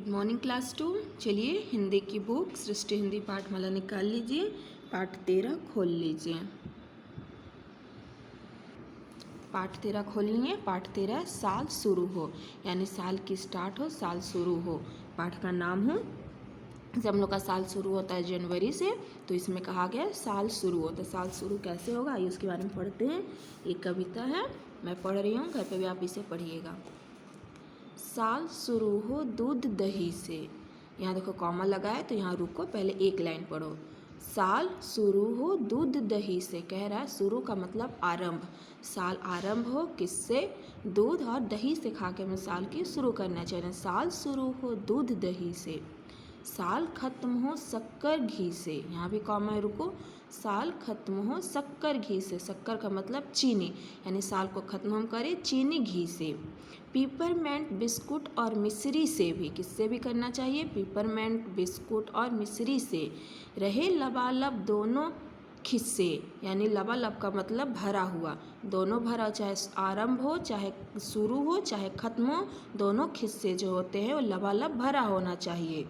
Good morning class 2। चलिए हिंदी की book सृष्टि हिंदी पाठमाला निकाल लीजिए। पाठ 13 खोल लीजिए। पाठ 13 खोल लिए। पाठ 13 साल शुरू हो, यानी साल की स्टार्ट हो, साल शुरू हो। पाठ का नाम हो, जब हम लोग का साल शुरू होता है जनवरी से, तो इसमें कहा गया साल शुरू होता है। साल शुरू कैसे होगा आइए उसके बारे में पढ़ते हैं। एक कविता है, मैं पढ़ रही हूँ, घर पे भी आप इसे पढ़िएगा। साल शुरू हो दूध दही से। यहाँ देखो कॉमा लगा है तो यहाँ रुको, पहले एक लाइन पढ़ो। साल शुरू हो दूध दही से, कह रहा है शुरू का मतलब आरंभ। साल आरंभ हो किससे? दूध और दही से खा के हमें साल की शुरू करना चाहिए। साल शुरू हो दूध दही से। साल खत्म हो शक्कर घी से, यहाँ भी कॉमा है, रुको। साल खत्म हो शक्कर घी से, शक्कर का मतलब चीनी, यानी साल को खत्म हम करें चीनी घी से। पीपरमेंट बिस्कुट और मिश्री से भी, किससे भी करना चाहिए? पीपरमेंट बिस्कुट और मिश्री से। रहे लबालब दोनों खिस्से, यानी लबालब का मतलब भरा हुआ, दोनों भरा, चाहे आरंभ हो चाहे शुरू हो चाहे खत्म हो, दोनों खिस्से जो होते हैं वो लबालब भरा होना चाहिए।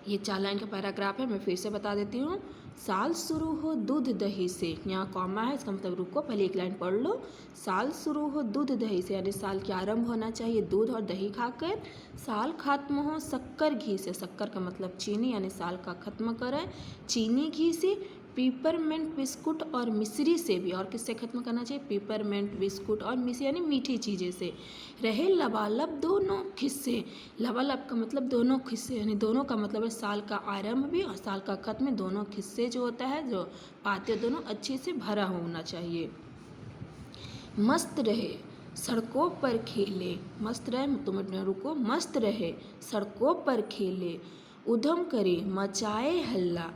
ये 4 लाइन का पैराग्राफ है, मैं फिर से बता देती हूँ। साल शुरू हो दूध दही से, यहाँ कॉमा है, इसका मतलब रुको, पहले एक लाइन पढ़ लो। साल शुरू हो दूध दही से, यानी साल की आरंभ होना चाहिए दूध और दही खाकर। साल खत्म हो शक्कर घी से, शक्कर का मतलब चीनी, यानी साल का खत्म करें चीनी घी से। पीपरमेंट बिस्कुट और मिश्री से भी, और किससे खत्म करना चाहिए? पीपरमेंट बिस्कुट और मिश्री, यानी मीठी चीज़ें से। रहे लबालब दोनों खिस्से, लबालब का मतलब दोनों खिस्से, यानी दोनों का मतलब है साल का आरंभ भी और साल का खत्म, दोनों खिस्से जो होता है, जो पाते दोनों अच्छे से भरा होना चाहिए। मस्त रहे सड़कों पर खेले, मस्त रहे, तुम रुको, मस्त रहे सड़कों पर खेले। उधम करे मचाए हल्ला,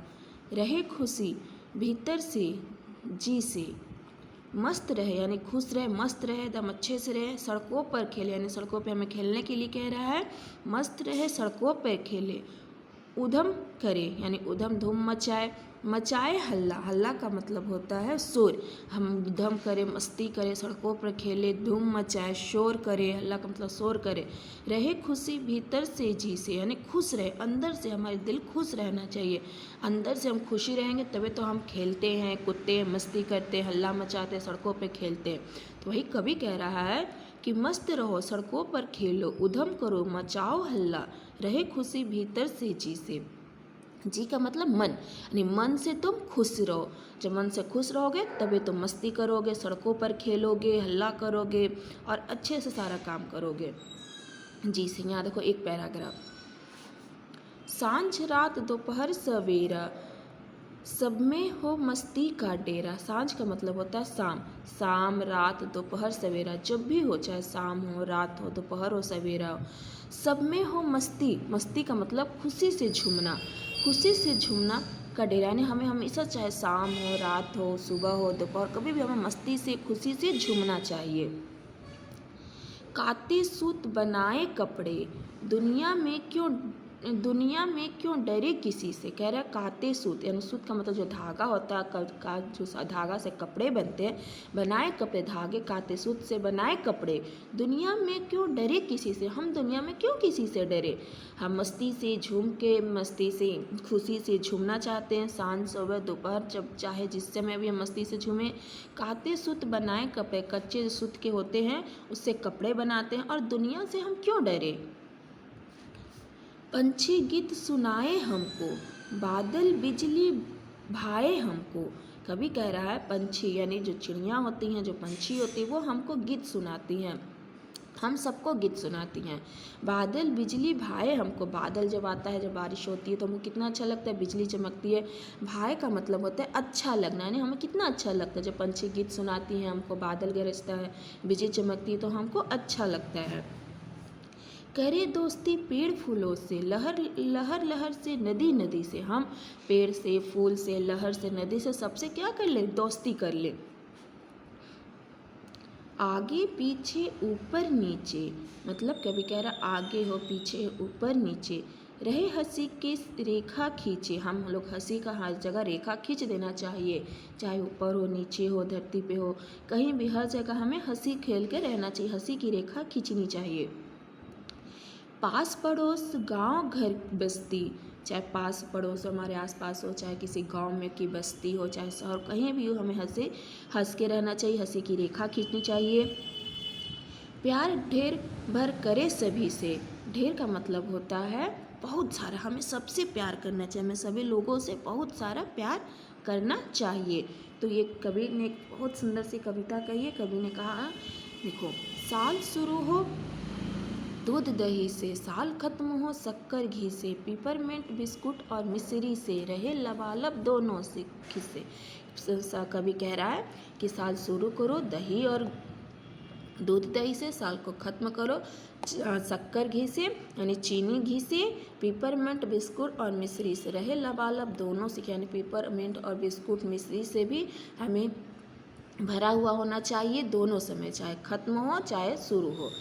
रहे खुशी भीतर से जी से। मस्त रहे यानी खुश रहे, मस्त रहे, एकदम अच्छे से रहे। सड़कों पर खेले, यानी सड़कों पे हमें खेलने के लिए कह रहा है। मस्त रहे सड़कों पर खेले। उधम करे यानी उधम धूम मचाए, मचाए हल्ला, हल्ला का मतलब होता है शोर। हम उधम करें, मस्ती करें, सड़कों पर खेले, धूम मचाए, शोर करे, हल्ला का मतलब शोर करे। रहे खुशी भीतर से जी से, यानी खुश रहे, अंदर से हमारे दिल खुश रहना चाहिए। अंदर से हम खुशी रहेंगे तभी तो हम खेलते हैं, कूदते हैं, मस्ती करते हैं, हल्ला मचाते हैं, सड़कों पर खेलते हैं। तो वही कवि कह रहा है कि मस्त रहो सड़कों पर खेलो, उधम करो मचाओ हल्ला, रहे खुशी भीतर से जी से। जी का मतलब मन, यानी मन से तुम खुश रहो। जब मन से खुश रहोगे तभी तुम मस्ती करोगे, सड़कों पर खेलोगे, हल्ला करोगे और अच्छे से सारा काम करोगे। जी से यहाँ देखो एक पैराग्राफ। सांझ रात दोपहर सवेरा, सब में हो मस्ती का डेरा। सांझ का मतलब होता है शाम, शाम रात दोपहर सवेरा, जब भी हो, चाहे शाम हो, रात हो, दोपहर हो, सवेरा हो, सब में हो मस्ती। मस्ती का मतलब खुशी से झूमना, खुशी से झूमना का डेरा, यानी हमें हमेशा, चाहे शाम हो, रात हो, सुबह हो, दोपहर, कभी भी हमें मस्ती से खुशी से झूमना चाहिए। काते सूत बनाए कपड़े, दुनिया में क्यों डरे किसी से, कह रहा है काते सूत, यानी सूत का मतलब जो धागा होता है, का जो धागा से कपड़े बनते हैं, बनाए कपड़े, धागे काते सूत से बनाए कपड़े। दुनिया में क्यों डरे किसी से, हम दुनिया में क्यों किसी से डरे। हम मस्ती से झूम के, मस्ती से खुशी से झूमना चाहते हैं, सांझ सुबह दोपहर, जब चाहे जिस समय भी हम मस्ती से झूमें। काते सूत बनाए कपड़े, कच्चे सूत के होते हैं उससे कपड़े बनाते हैं, और दुनिया से हम क्यों डरे। पंछी गीत सुनाए हमको, बादल बिजली भाए हमको। कभी कह रहा है पंछी, यानी जो चिड़िया होती हैं, जो पंछी होती है, वो हमको गीत सुनाती हैं, हम सबको गीत सुनाती हैं। बादल बिजली भाए हमको, बादल जब आता है, जब बारिश होती है तो हमको कितना अच्छा लगता है, बिजली चमकती है। भाए का मतलब होता है अच्छा लगना, यानी हमें कितना अच्छा लगता है जब पंछी गीत सुनाती हैं हमको, बादल गरजता है, बिजली चमकती है तो हमको अच्छा लगता है। करे दोस्ती पेड़ फूलों से, लहर लहर लहर से, नदी नदी से, हम पेड़ से, फूल से, लहर से, नदी से, सबसे क्या कर ले, दोस्ती कर ले। आगे पीछे ऊपर नीचे, मतलब कभी कह रहा आगे हो, पीछे, ऊपर नीचे। रहे हंसी की रेखा खींचे, हम लोग हंसी का हर जगह रेखा खींच देना चाहिए, चाहे ऊपर हो, नीचे हो, धरती पे हो, कहीं भी, हर जगह हमें हंसी खेल के रहना चाहिए, हंसी की रेखा खींचनी चाहिए। पास पड़ोस गांव घर बस्ती, चाहे पास पड़ोस हमारे आसपास हो, चाहे किसी गांव में की बस्ती हो, चाहे शहर, कहीं भी हो, हमें हंस के रहना चाहिए, हंसी की रेखा खींचनी चाहिए। प्यार ढेर भर करे सभी से, ढेर का मतलब होता है बहुत सारा, हमें सबसे प्यार करना चाहिए, हमें सभी लोगों से बहुत सारा प्यार करना चाहिए। तो ये कवि ने बहुत सुंदर सी कविता कही है। कवि ने कहा, देखो, साल शुरू हो दूध दही से, साल खत्म हो शक्कर घी से, पिपरमेंट बिस्कुट और मिश्री से, रहे लबालब दोनों से खिस्से। कवि कह रहा है कि साल शुरू करो दही और दूध दही से, साल को ख़त्म करो शक्कर घी से यानी चीनी घी से, पिपरमेंट बिस्कुट और मिश्री से, रहे लबालब दोनों से यानी पिपरमेंट और बिस्कुट मिश्री से भी हमें भरा हुआ होना चाहिए दोनों समय, चाहे ख़त्म हो चाहे शुरू हो।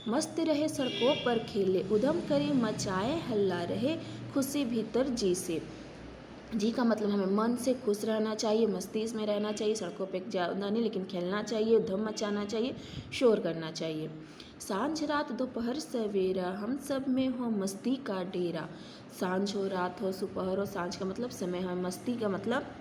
मस्त रहे सड़कों पर खेले, उधम करे मचाए हल्ला, रहे खुशी भीतर जी से। जी का मतलब हमें मन से खुश रहना चाहिए, मस्ती में रहना चाहिए, सड़कों पे ज़्यादा नहीं लेकिन खेलना चाहिए, उधम मचाना चाहिए, शोर करना चाहिए। सांझ रात दोपहर सवेरा, हम सब में हो मस्ती का डेरा। सांझ हो, रात हो, दोपहर हो, सांझ का मतलब समय है, मस्ती का मतलब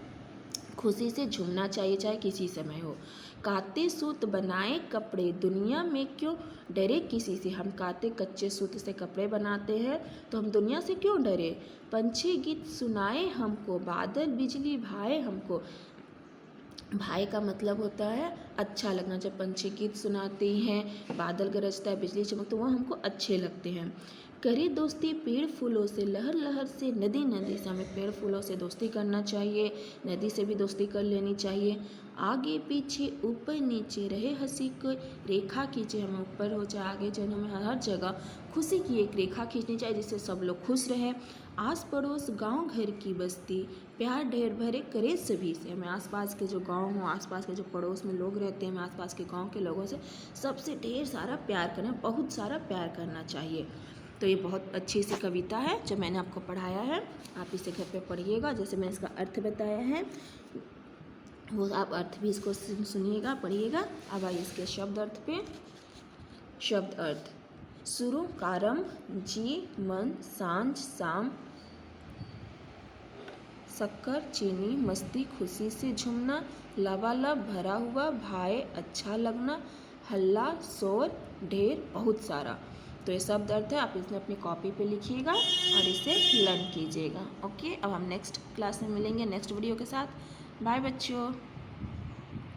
खुशी से झूमना चाहिए चाहे किसी समय हो। काते सूत बनाए कपड़े, दुनिया में क्यों डरे किसी से। हम काते कच्चे सूत से कपड़े बनाते हैं तो हम दुनिया से क्यों डरे। पंछी गीत सुनाए हमको, बादल बिजली भाए हमको। भाई का मतलब होता है अच्छा लगना, जब पंछी गीत सुनाते हैं, बादल गरजता है, बिजली चमकती, तो वह हमको अच्छे लगते हैं। करे दोस्ती पेड़ फूलों से, लहर लहर से, नदी नदी से, हमें पेड़ फूलों से दोस्ती करना चाहिए, नदी से भी दोस्ती कर लेनी चाहिए। आगे पीछे ऊपर नीचे रहे हंसी को रेखा खींचे, हमें ऊपर हो चाहे आगे जाए, हमें हर जगह खुशी की एक रेखा खींचनी चाहिए जिससे सब लोग खुश रहें। आस पड़ोस गांव घर की बस्ती, प्यार ढेर भरे करे सभी से, हमें आसपास के जो गांव हो, आसपास के जो पड़ोस में लोग रहते हैं, हमें आसपास के गांव के लोगों से सबसे ढेर सारा प्यार करना, बहुत सारा प्यार करना चाहिए। तो ये बहुत अच्छी सी कविता है जो मैंने आपको पढ़ाया है, आप इसे घर पे पढ़िएगा। जैसे मैंने इसका अर्थ बताया है वो आप अर्थ भी इसको सुनिएगा, पढ़िएगा। अब आइए इसके शब्द अर्थ पे। शब्द अर्थ: शुरू, कारम, जी, मन, सांझ, शाम, शक्कर, चीनी, मस्ती, खुशी से झूमना, लबालब, भरा हुआ, भाए, अच्छा लगना, हल्ला, शोर, ढेर, बहुत सारा। तो ये शब्द अर्थ है, आप इसमें अपनी कॉपी पे लिखिएगा और इसे लर्न कीजिएगा। ओके, अब हम नेक्स्ट क्लास में मिलेंगे नेक्स्ट वीडियो के साथ। बाय बच्चों।